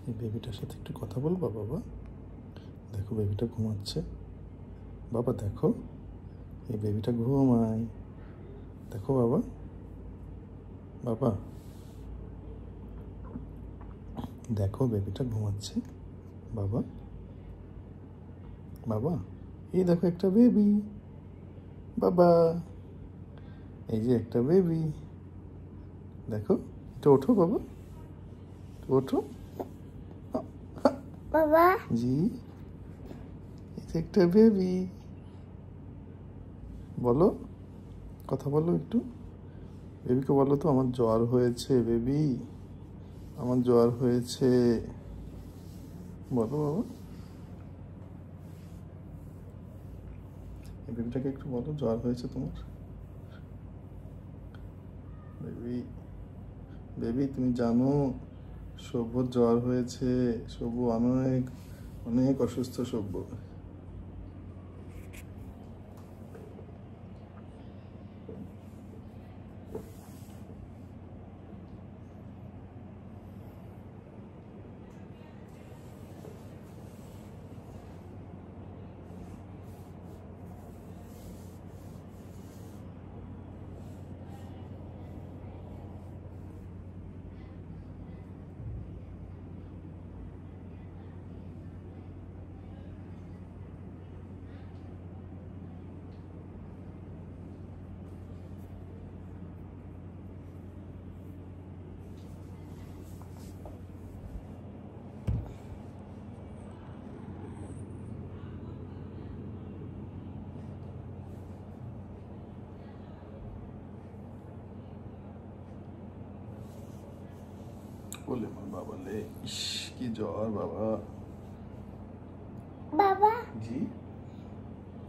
এই বেবিটার সাথে একটু কথা বলবা বাবা? দেখো বেবিটা ঘুমাচ্ছে। বাবা দেখো, এই বেবিটা ঘুমায়। দেখো বাবা, বাবা দেখো বেবিটা ঘুমাচ্ছে। বাবা, বাবা এই দেখো একটা বেবি। বাবা এই যে একটা বেবি, দেখো। এটা ওঠো বাবা, ওঠো। বাবা জি, এই যে একটা বেবি। বলো, কথা বলো একটু। বেবিকে বলো তো, আমার জ্বর হয়েছে বেবি, আমার জ্বর হয়েছে। বলো বাবা, এই বেবিটাকে একটু বলো জ্বর হয়েছে তোমার। বেবি, বেবি তুমি জানো সভ্যর জ্বর হয়েছে। সভ্য অনেক অনেক অসুস্থ সভ্য। বলে আমার বাবা লে, ইস কি জ্বর বাবা। বাবা জি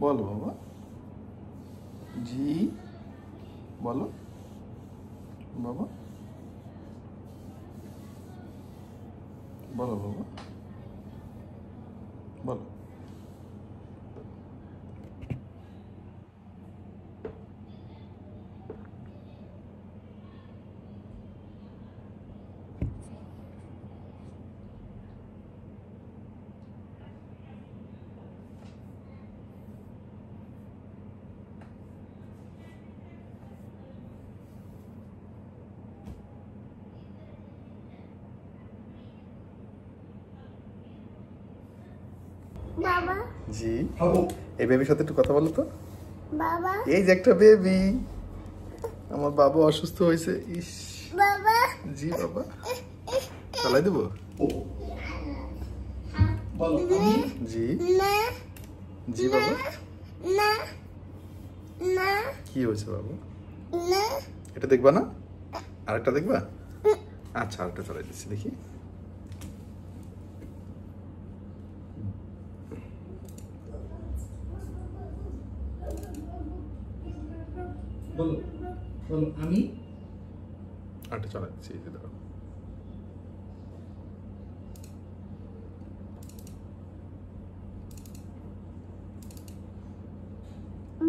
বলো বাবা, জি বলো বাবা, বলো বাবা, বলো। বাবা জি, এই বেবির সাথে একটু কথা বলো তো। বাবা এই যে একটা বেবি, আমার বাবা অসুস্থ হয়েছে। ইস বাবা জি বাবা, চালাই দেবো। জি না জি বাবা, না না কি হয়েছে বাবা? না এটা দেখবা না? আরেকটা দেখবা? আচ্ছা আরেকটা চালাই দিচ্ছি, দেখি। বলো বলো আমি আরেকটা চালাই দিচ্ছি, এই যে দেখো।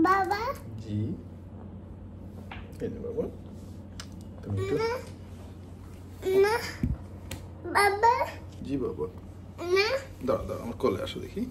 বাবা জি, এই যে বাবা, তুমি একটু। না বাবা জি বাবা, না দাঁড়া দাঁড়া, আমার কোলে আসো দেখি।